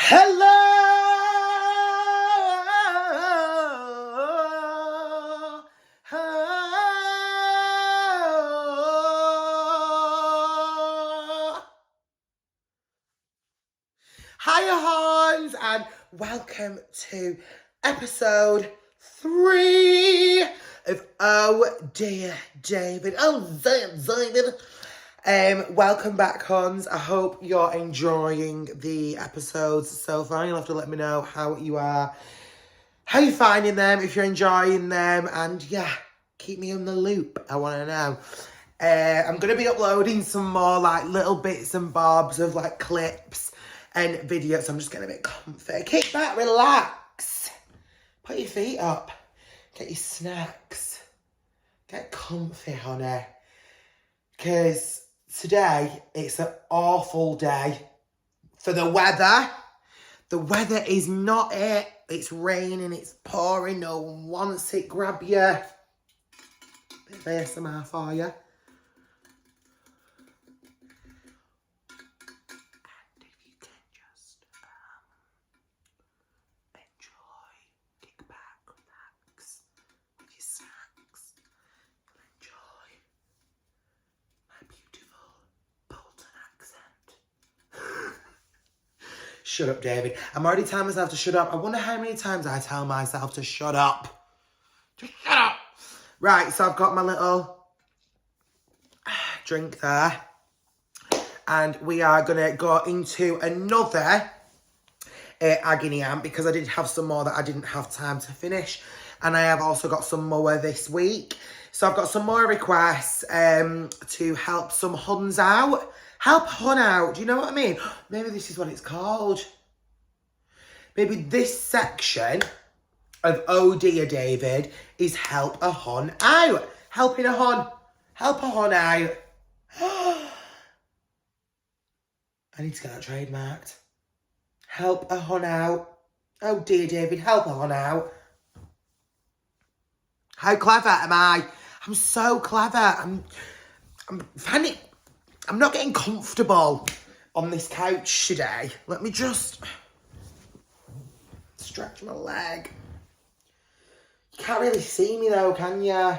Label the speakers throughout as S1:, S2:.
S1: Hello. Hiya, Hans, and welcome to episode 3 of Oh Dear David. Oh, David. Welcome back, Hans. I hope you're enjoying the episodes so far. You'll have to let me know how you are, how you're finding them, if you're enjoying them, and yeah, keep me on the loop. I want to know. I'm going to be uploading some more like little bits and bobs of like clips and videos. So I'm just getting a bit comfy. Kick back, relax. Put your feet up. Get your snacks. Get comfy, honey. Because today, it's an awful day for the weather. The weather is not it. It's raining, it's pouring, no one wants it. Grab your bit of ASMR for you. And if you can just enjoy, kick back, relax with your snacks. Enjoy my beautiful Bolton accent. Shut up, David. I'm already telling myself to shut up. I wonder how many times I tell myself to shut up. Just shut up. Right, so I've got my little drink there. And we are going to go into another agony aunt because I did have some more that I didn't have time to finish. And I have also got some more this week. So I've got some more requests to help some huns out. Help a hun out. Do you know what I mean? Maybe this is what it's called. Maybe this section of Oh Dear David is help a hun out. Helping a hun. Help a hun out. I need to get that trademarked. Help a hun out. Oh dear David, help a hun out. How clever am I? I'm so clever. I'm finding, I'm not getting comfortable on this couch today. Let me just stretch my leg. You can't really see me though, can you?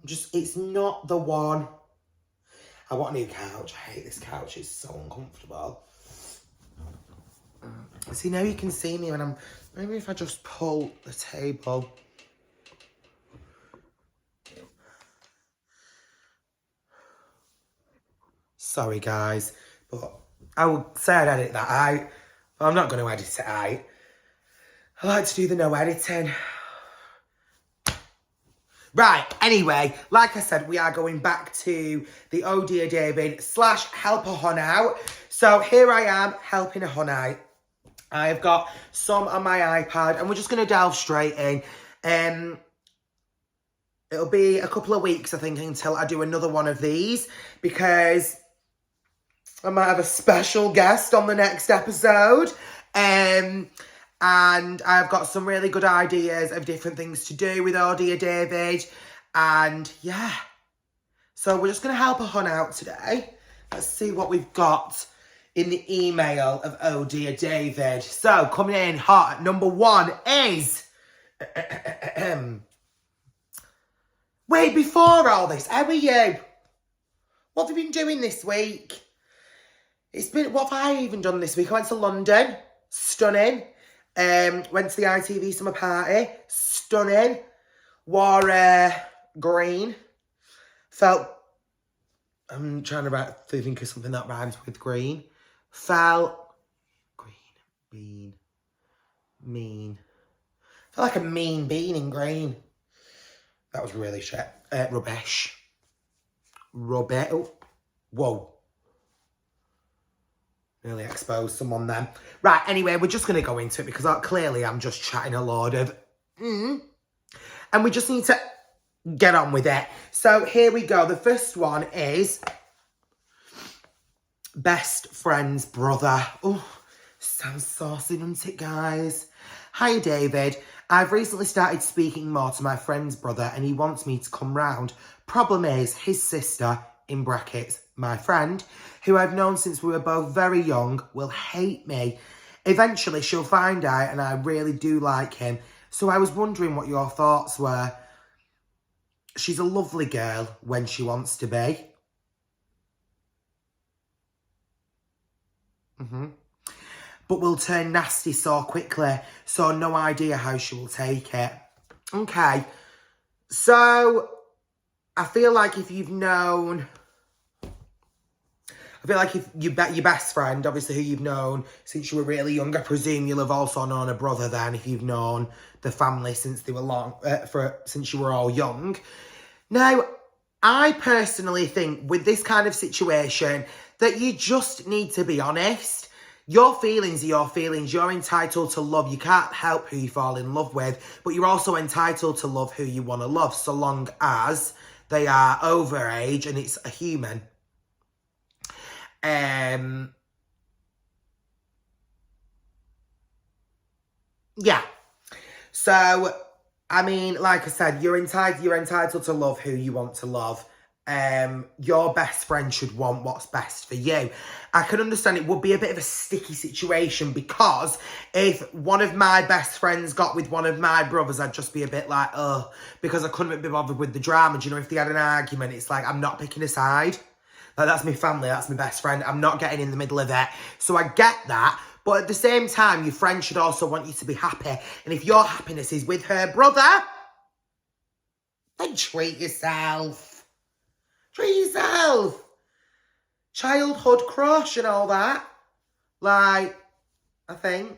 S1: It's not the one. I want a new couch. I hate this couch. It's so uncomfortable. See, now you can see me when I'm... Maybe if I just pull the table. Sorry, guys. But I would say I'd edit that out. But I'm not going to edit it out. I like to do the no editing. Right, anyway, like I said, we are going back to the Oh Dear David / help a hun out. So here I am, helping a hun out. I've got some on my iPad, and we're just going to delve straight in. It'll be a couple of weeks, I think, until I do another one of these, because I might have a special guest on the next episode. And I've got some really good ideas of different things to do with Oh Dear David. And yeah. So we're just going to help a hun out today. Let's see what we've got in the email of Oh Dear David. So coming in hot, number 1 is... Wait, before all this, how are you? What have you been doing this week? What have I even done this week? I went to London. Stunning. Went to the ITV summer party. Stunning. Wore green. I'm trying to think of something that rhymes with green. Felt green, bean, mean. Felt like a mean bean in green. That was really shit. Rubbish. Oh, whoa. Really exposed someone then. Right, anyway, we're just going to go into it because clearly I'm just chatting a load of... And we just need to get on with it. So here we go. The first one is... Best friend's brother. Oh, sounds saucy, doesn't it, guys? Hi, David. I've recently started speaking more to my friend's brother and he wants me to come round. Problem is, his sister in brackets, my friend, who I've known since we were both very young, will hate me. Eventually, she'll find out, and I really do like him. So I was wondering what your thoughts were. She's a lovely girl when she wants to be. But will turn nasty so quickly, so no idea how she will take it. Okay, so I feel like if you've known... I feel like if your best friend, obviously who you've known since you were really young, I presume you'll have also known a brother then if you've known the family since they were since you were all young. Now, I personally think with this kind of situation that you just need to be honest. Your feelings are your feelings. You're entitled to love. You can't help who you fall in love with, but you're also entitled to love who you want to love, so long as they are over age and it's a human. Yeah. So, I mean, like I said, you're entitled to love who you want to love. Your best friend should want what's best for you. I can understand it would be a bit of a sticky situation because if one of my best friends got with one of my brothers, I'd just be a bit like, because I couldn't be bothered with the drama. Do you know, if they had an argument, it's like, I'm not picking a side. Like, that's my family, that's my best friend. I'm not getting in the middle of it. So I get that. But at the same time, your friend should also want you to be happy. And if your happiness is with her brother, then treat yourself. Treat yourself. Childhood crush and all that. Like, I think.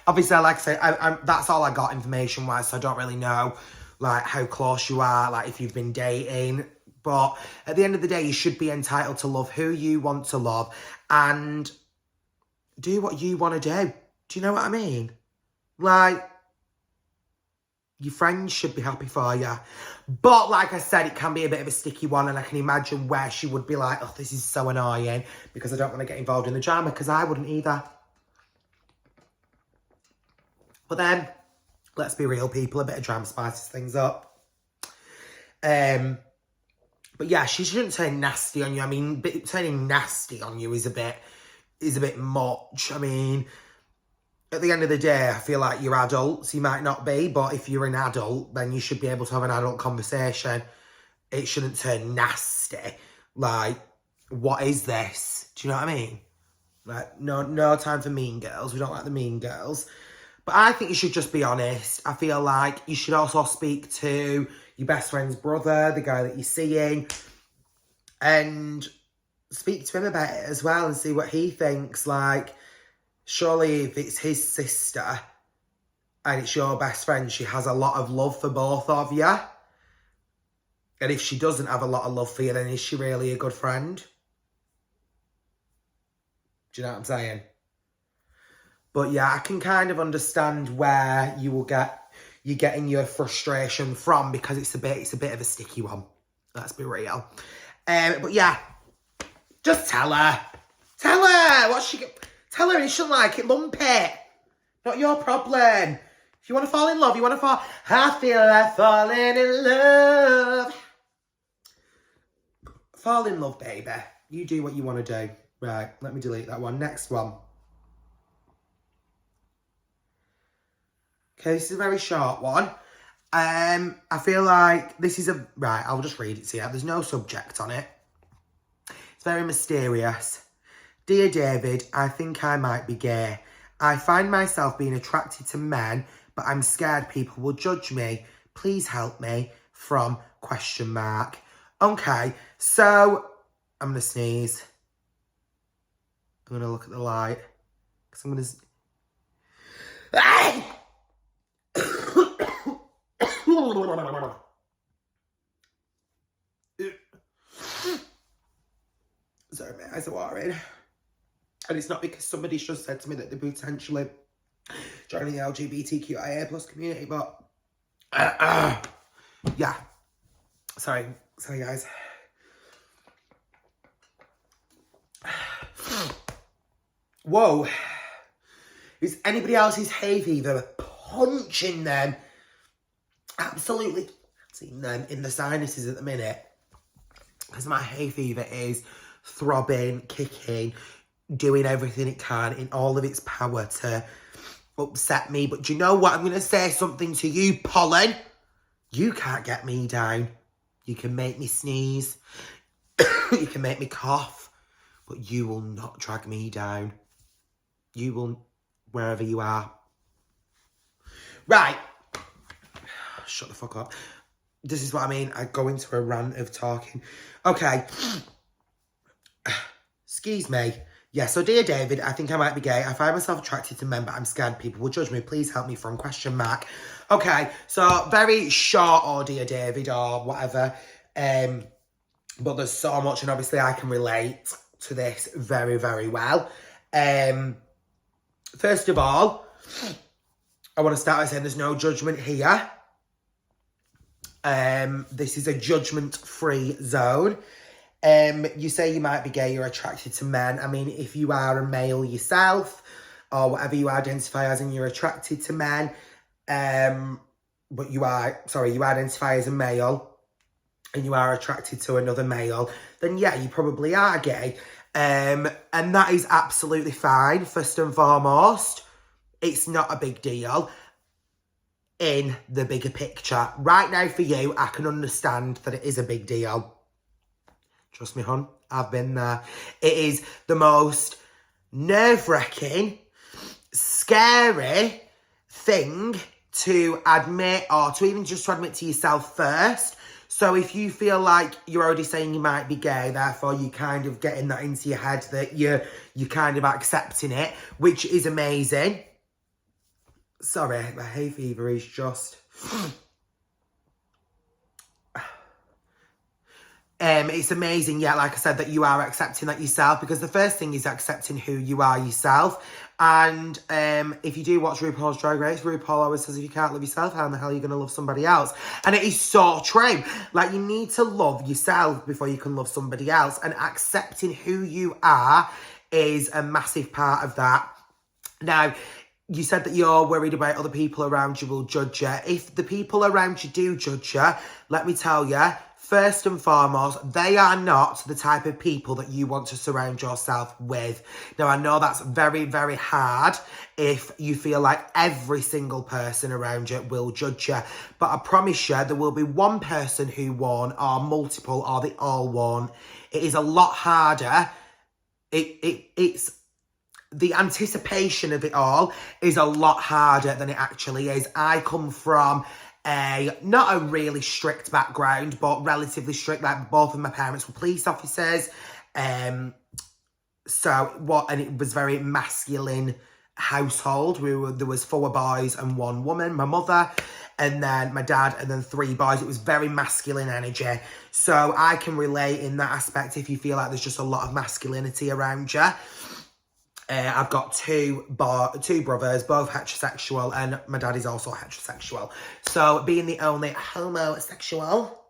S1: Obviously, like I say, that's all I got information-wise, so I don't really know, like, how close you are, like, if you've been dating. But at the end of the day, you should be entitled to love who you want to love and do what you want to do. Do you know what I mean? Like, your friends should be happy for you. But like I said, it can be a bit of a sticky one, and I can imagine where she would be like, oh, this is so annoying because I don't want to get involved in the drama, because I wouldn't either. But then, let's be real, people, a bit of drama spices things up. But yeah, she shouldn't turn nasty on you. I mean, turning nasty on you is a bit much. I mean, at the end of the day, I feel like you're adults. You might not be, but if you're an adult, then you should be able to have an adult conversation. It shouldn't turn nasty. Like, what is this? Do you know what I mean? Like, no time for mean girls. We don't like the mean girls. But I think you should just be honest. I feel like you should also speak to your best friend's brother, the guy that you're seeing, and speak to him about it as well and see what he thinks. Like, surely if it's his sister and it's your best friend, she has a lot of love for both of you. And if she doesn't have a lot of love for you, then is she really a good friend? Do you know what I'm saying? But yeah, I can kind of understand where you're getting your frustration from, because it's a bit of a sticky one. Let's be real. But yeah, just tell her. Tell her tell her, and she shouldn't like it, lump it. Not your problem. If you want to fall in love, I feel like falling in love. Fall in love, baby. You do what you want to do. Right, let me delete that one. Next one. Okay, this is a very short one. I feel like this is right, I'll just read it to you. There's no subject on it. It's very mysterious. Dear David, I think I might be gay. I find myself being attracted to men, but I'm scared people will judge me. Please help me. From ? Okay, so I'm going to sneeze. I'm going to look at the light. Because I'm going to... Sorry, my eyes are watering. And it's not because somebody's just said to me that they're potentially joining the LGBTQIA plus community, but yeah. Sorry guys. Whoa. Is anybody else's hay fever punching them? Absolutely seeing them in the sinuses at the minute. because my hay fever is throbbing, kicking, doing everything it can in all of its power to upset me. But do you know what? I'm going to say something to you, pollen. You can't get me down. You can make me sneeze. You can make me cough. But you will not drag me down. You will, wherever you are. Right. Shut the fuck up. This is what I mean. I go into a rant of talking. Okay. Excuse me. Yeah, so dear David, I think I might be gay. I find myself attracted to men, but I'm scared people will judge me. Please help me from ? Okay, so very short, or dear David, or whatever. But there's so much, and obviously I can relate to this very, very well. First of all, I want to start by saying there's no judgment here. This is a judgment-free zone. You say you might be gay, you're attracted to men. I mean, if you are a male yourself, or whatever you identify as, and you're attracted to men, but you identify as a male, and you are attracted to another male, then yeah, you probably are gay. And that is absolutely fine. First and foremost, it's not a big deal in the bigger picture. Right now for you, I can understand that it is a big deal. Trust me, hon, I've been there. It is the most nerve-wracking, scary thing to admit, or to even just to admit to yourself first. So if you feel like you're already saying you might be gay, therefore you kind of getting that into your head that you're kind of accepting it, which is amazing. Sorry, my hay fever is just... It's amazing, yeah, like I said, that you are accepting that yourself, because the first thing is accepting who you are yourself. And if you do watch RuPaul's Drag Race, RuPaul always says, if you can't love yourself, how in the hell are you going to love somebody else? And it is so true. Like, you need to love yourself before you can love somebody else. And accepting who you are is a massive part of that. Now, you said that you're worried about other people around you will judge you. If the people around you do judge you, let me tell you, first and foremost, they are not the type of people that you want to surround yourself with. Now, I know that's very, very hard if you feel like every single person around you will judge you. But I promise you, there will be one person who won, or multiple, or they all won. It is a lot harder. It's the anticipation of it all is a lot harder than it actually is. I come from not a really strict background, but relatively strict. Like, both of my parents were police officers. And it was very masculine household. There was 4 boys and 1 woman, my mother, and then my dad, and then 3 boys. It was very masculine energy. So I can relate in that aspect if you feel like there's just a lot of masculinity around you. I've got two brothers, both heterosexual, and my dad is also heterosexual. So being the only homosexual,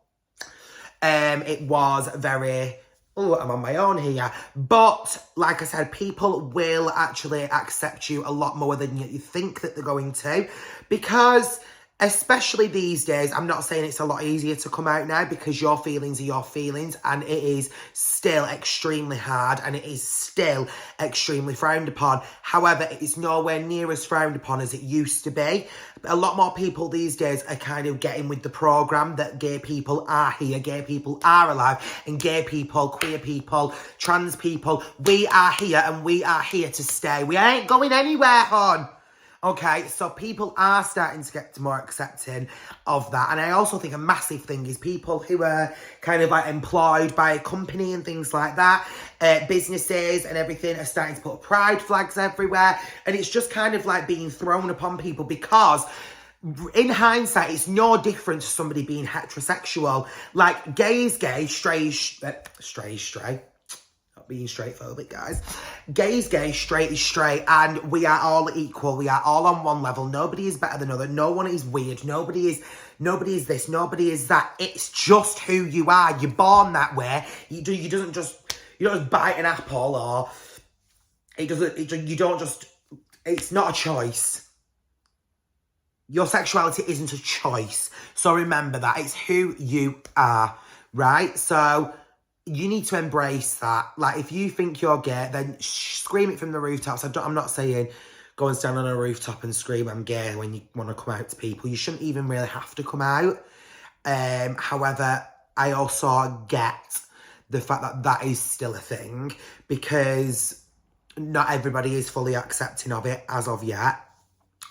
S1: it was very, I'm on my own here. But like I said, people will actually accept you a lot more than you think that they're going to, because especially these days, I'm not saying it's a lot easier to come out now, because your feelings are your feelings, and it is still extremely hard, and it is still extremely frowned upon. However, it is nowhere near as frowned upon as it used to be. A lot more people these days are kind of getting with the programme that gay people are here, gay people are alive, and gay people, queer people, trans people, we are here, and we are here to stay. We ain't going anywhere, hon. Okay, so people are starting to get more accepting of that. And I also think a massive thing is people who are kind of like employed by a company and things like that, businesses and everything, are starting to put pride flags everywhere. And it's just kind of like being thrown upon people, because in hindsight, it's no different to somebody being heterosexual. Like, gay is gay, straight is straight. Being straightphobic, guys. Gay is gay, straight is straight, and we are all equal. We are all on one level. Nobody is better than other. No one is weird. Nobody is this. Nobody is that. It's just who you are. You're born that way. You don't just bite an apple, or it's not a choice. Your sexuality isn't a choice. So remember that. It's who you are, right? So you need to embrace that. Like, if you think you're gay, then scream it from the rooftops. I'm not saying go and stand on a rooftop and scream I'm gay when you want to come out to people. You shouldn't even really have to come out. However, I also get the fact that that is still a thing, because not everybody is fully accepting of it as of yet,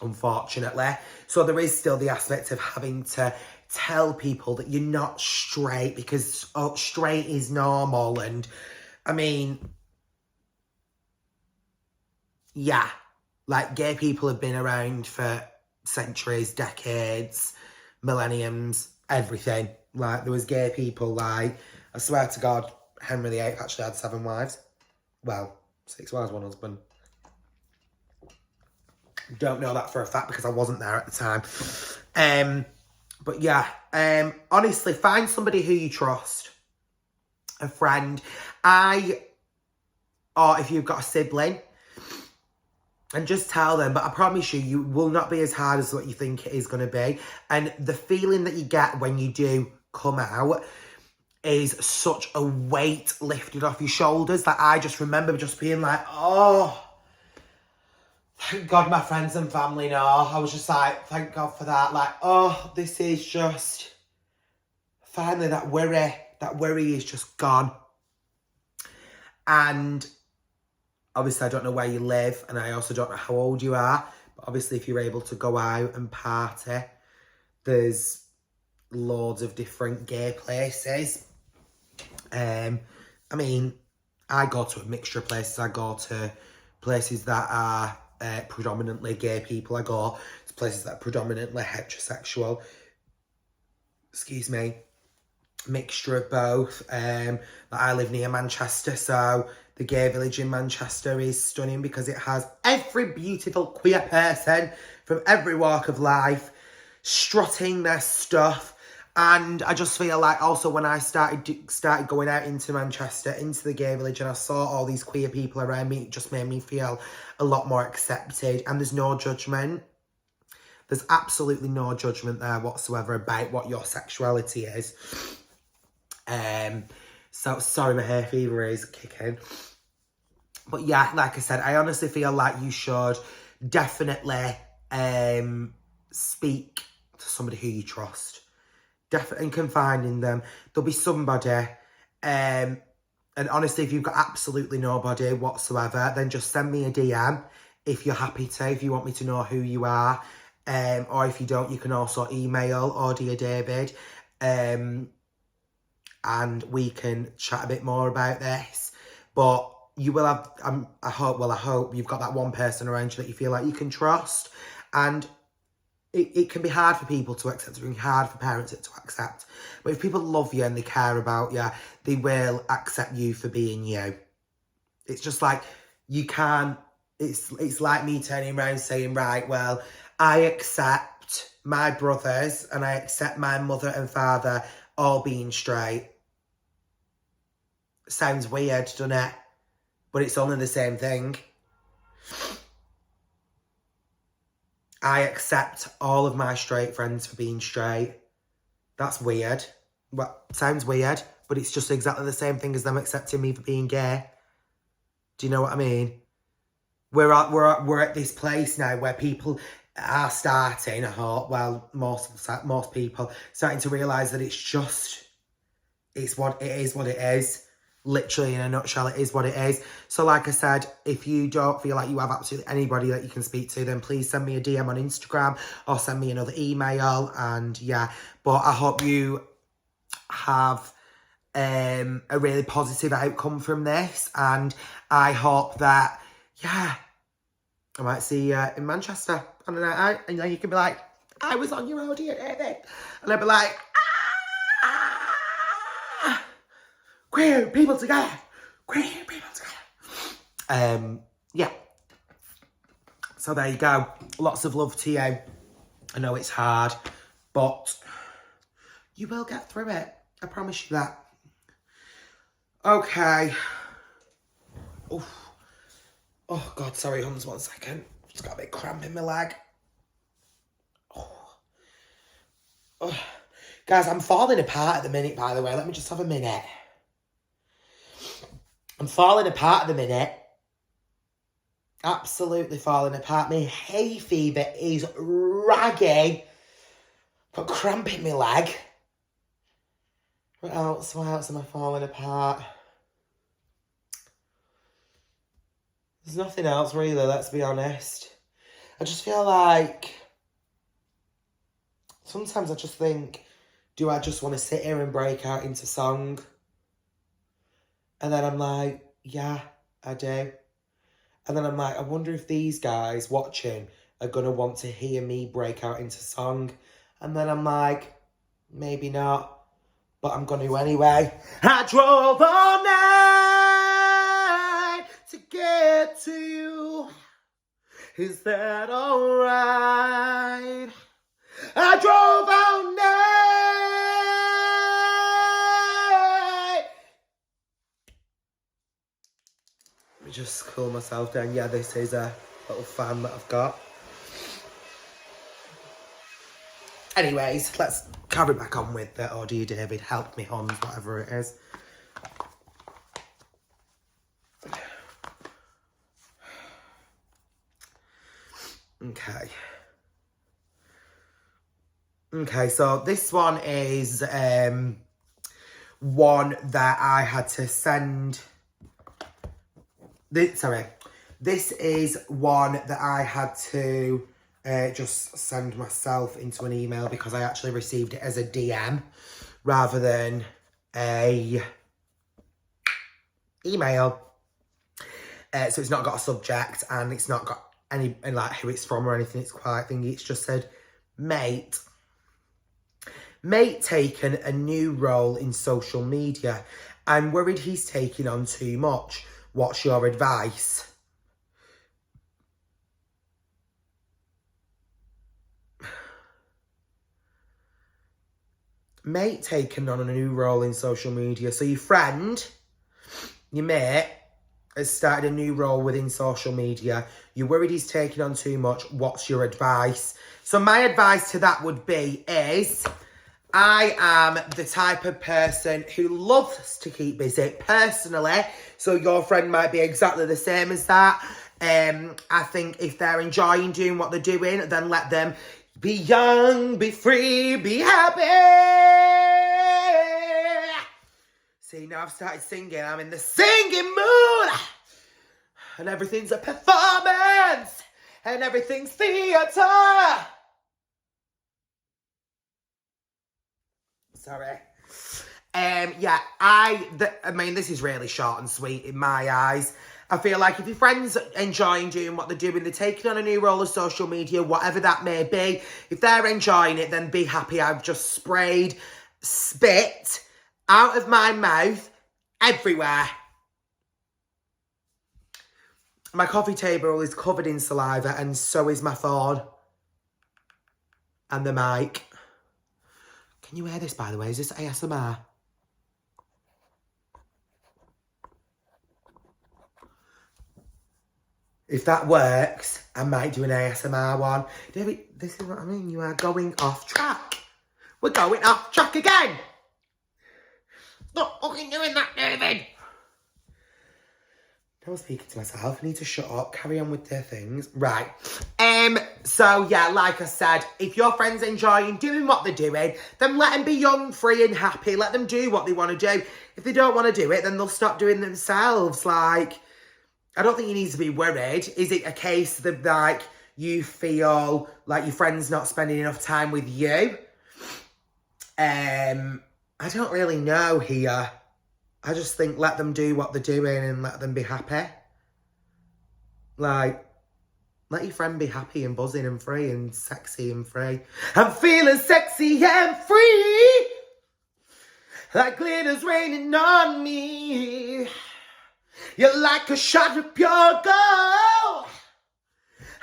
S1: unfortunately. So there is still the aspect of having to tell people that you're not straight, because straight is normal. And I mean, yeah, like, gay people have been around for centuries, decades, millenniums, everything. Like, there was gay people, like, I swear to God, Henry VIII actually had 7 wives. Well, 6 wives, 1 husband. Don't know that for a fact because I wasn't there at the time. But yeah, honestly, find somebody who you trust, a friend. Or if you've got a sibling, and just tell them. But I promise you will not be as hard as what you think it is going to be. And the feeling that you get when you do come out is such a weight lifted off your shoulders that I just remember just being like, oh, thank God my friends and family know. I was just like, thank God for that. Like, oh, this is just, finally that worry is just gone. And obviously I don't know where you live, and I also don't know how old you are, but obviously if you're able to go out and party, there's loads of different gay places. I mean, I go to a mixture of places. I go to places that are predominantly gay people. I go to places that are predominantly heterosexual. Excuse me. Mixture of both. I live near Manchester, so the gay village in Manchester is stunning because it has every beautiful queer person from every walk of life strutting their stuff. And I just feel like also when I started going out into Manchester, into the gay village, and I saw all these queer people around me, it just made me feel a lot more accepted. And there's no judgment. There's absolutely no judgment there whatsoever about what your sexuality is. So sorry, my hay fever is kicking. But yeah, like I said, I honestly feel like you should definitely speak to somebody who you trust. Definitely confide in them. There'll be somebody. And honestly, if you've got absolutely nobody whatsoever, then just send me a DM if you're happy to, if you want me to know who you are. Or if you don't, you can also email or Dear David. And we can chat a bit more about this. But you will have, I hope you've got that one person around you that you feel like you can trust. And it can be hard for people to accept. It can be hard for parents to accept. But if people love you and they care about you, they will accept you for being you. It's just like, you can't, it's like me turning around saying, right, well, I accept my brothers and I accept my mother and father all being straight. Sounds weird, doesn't it? But it's only the same thing. I accept all of my straight friends for being straight. That's weird. Well, sounds weird, but it's just exactly the same thing as them accepting me for being gay. Do you know what I mean? We're at this place now where people are starting, I hope, well, most people starting to realise that it's what it is. Literally, in a nutshell, it is what it is. So like I said, if you don't feel like you have absolutely anybody that you can speak to, then please send me a DM on Instagram or send me another email. And yeah, but I hope you have a really positive outcome from this. And I hope that, yeah, I might see you in Manchester on a night out. And you can be like, I was on your road here, David. And I'd be like, queer people together. Queer people together. Yeah. So there you go. Lots of love to you. I know it's hard, but you will get through it. I promise you that. Okay. Oh God, sorry, Hums, 1 second. Just got a bit cramp in my leg. Oh. Guys, I'm falling apart at the minute, by the way. Let me just have a minute. I'm falling apart at the minute. Absolutely falling apart. My hay fever is raggy. Got cramp in my leg. What else? Why else am I falling apart? There's nothing else really, let's be honest. I just feel like sometimes I just think, do I just want to sit here and break out into song? And then I'm like, yeah, I do. And then I'm like, I wonder if these guys watching are going to want to hear me break out into song. And then I'm like, maybe not, but I'm going to anyway. I drove all night to get to you. Is that alright? I drove all night. Let me just cool myself down. Yeah, this is a little fan that I've got. Anyways, let's carry back on with the Oh Dear David, Help Me Hans, whatever it is. Okay, so this one is one that I had to send. This is one that I had to just send myself into an email because I actually received it as a DM rather than a email. So it's not got a subject and it's not got any like who it's from or anything. It's quite thingy. It's just said, mate taken a new role in social media. I'm worried he's taking on too much. What's your advice? Mate taken on a new role in social media. So your friend, your mate, has started a new role within social media. You're worried he's taking on too much. What's your advice? So my advice to that would be is, I am the type of person who loves to keep busy personally. So your friend might be exactly the same as that. I think if they're enjoying doing what they're doing, then let them be young, be free, be happy. See, now I've started singing. I'm in the singing mood. And everything's a performance. And everything's theatre. Sorry. Yeah, I mean, this is really short and sweet in my eyes. I feel like if your friends enjoying doing what they're doing, they're taking on a new role of social media, whatever that may be, if they're enjoying it, then be happy. I've just sprayed spit out of my mouth everywhere. My coffee table is covered in saliva and so is my phone. And the mic. Can you hear this, by the way? Is this ASMR? If that works, I might do an ASMR one. David, this is what I mean. You are going off track. We're going off track again. Stop fucking doing that, David. I was speaking to myself. I need to shut up. Carry on with their things. Right. So, yeah, like I said, if your friend's enjoying doing what they're doing, then let them be young, free and happy. Let them do what they want to do. If they don't want to do it, then they'll stop doing it themselves. Like, I don't think you need to be worried. Is it a case that, like, you feel like your friend's not spending enough time with you? I don't really know here. I just think let them do what they're doing and let them be happy. Like, let your friend be happy and buzzing and free and sexy and free. I'm feeling sexy and free. Like glitter's raining on me. You're like a shot of pure gold.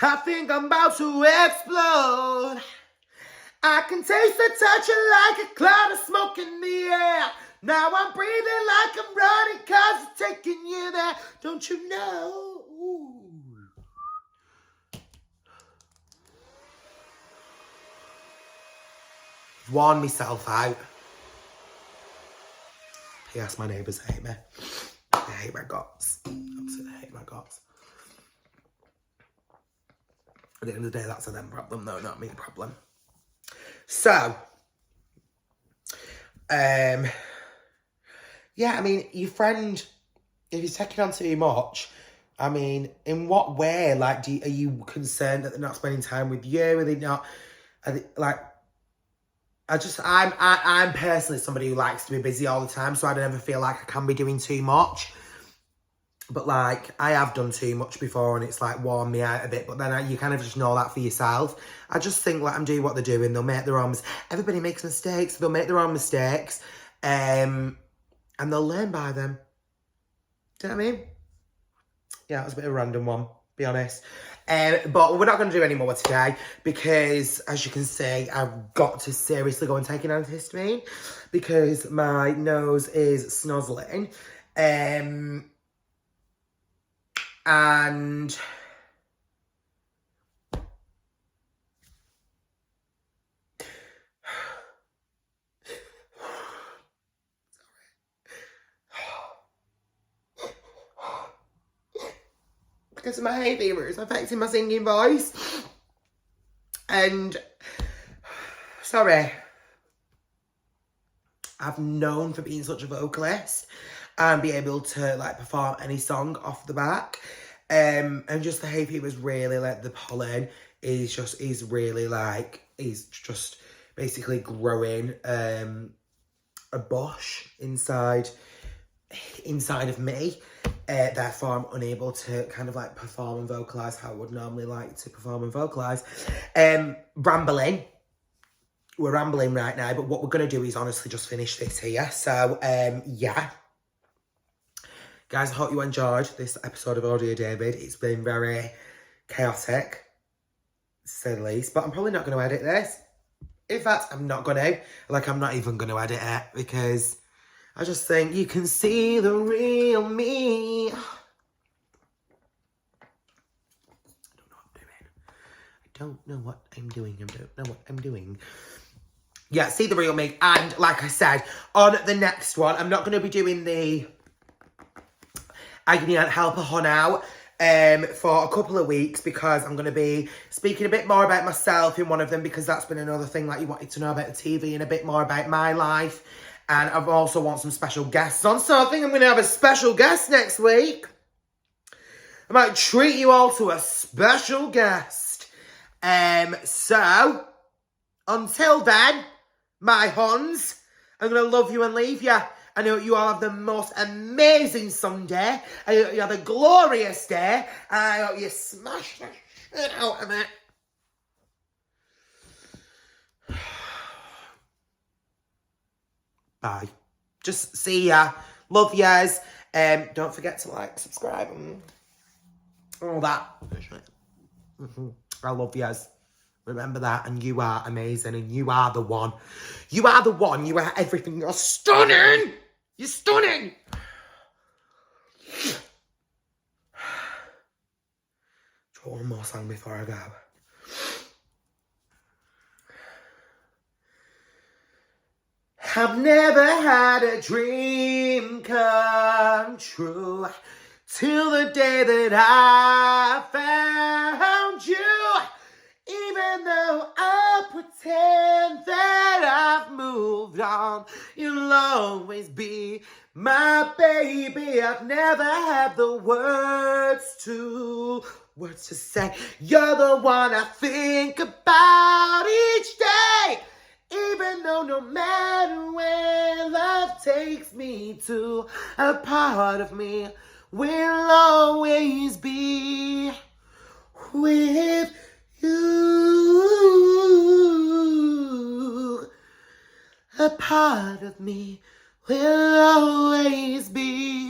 S1: I think I'm about to explode. I can taste the touch of like a cloud of smoke in the air. Now I'm breathing like I'm running 'cause it's taking you there. Don't you know? Ooh. Worn myself out. P.S. My neighbours hate me. They hate red guts. Absolutely hate red guts. At the end of the day, that's a them problem, though, not me problem. So, yeah, I mean, your friend, if he's taking on too much, I mean, in what way, like, are you concerned that they're not spending time with you? Are they not, like, I'm personally somebody who likes to be busy all the time, so I don't ever feel like I can be doing too much. But, like, I have done too much before and it's, like, worn me out a bit. But then you kind of just know that for yourself. I just think, let them do what they're doing. They'll make their own mistakes. Everybody makes mistakes. They'll make their own mistakes. And they'll learn by them. Do you know what I mean? Yeah, that was a bit of a random one, be honest. But we're not going to do any more today because, as you can see, I've got to seriously go and take an antihistamine because my nose is snuzzling. And because of my hay fever, it's affecting my singing voice. And sorry, I've known for being such a vocalist and be able to like perform any song off the back. And just the hay fever is really like the pollen is just basically growing a bush inside of me. Therefore, I'm unable to kind of like perform and vocalise how I would normally like to perform and vocalise. Rambling. We're rambling right now, but what we're going to do is honestly just finish this here. So, yeah. Guys, I hope you enjoyed this episode of Audio David. It's been very chaotic, to say the least. But I'm probably not going to edit this. In fact, I'm not going to. Like, I'm not even going to edit it because I just think you can see the real me. I don't know what I'm doing. I don't know what I'm doing. Yeah, see the real me. And like I said, on the next one, I'm not going to be doing the Agony Aunt Helper Hun out for a couple of weeks because I'm going to be speaking a bit more about myself in one of them because that's been another thing like you wanted to know about the TV and a bit more about my life. And I've also want some special guests on, so I think I'm going to have a special guest next week. I might treat you all to a special guest. So, until then, my Huns, I'm going to love you and leave you. I hope you all have the most amazing Sunday. I hope you have a glorious day. And I hope you smash the shit out of it. Bye. Just see ya. Love yas. Don't forget to like, subscribe, and all that. I love yas. Remember that, and you are amazing, and you are the one. You are the one. You are everything. You're stunning. You're stunning. Try one more song before I go. I've never had a dream come true till the day that I found you. Even though I pretend that I've moved on, you'll always be my baby. I've never had the words to say. You're the one I think about each day. Even though no matter where life takes me to, a part of me will always be with you. A part of me will always be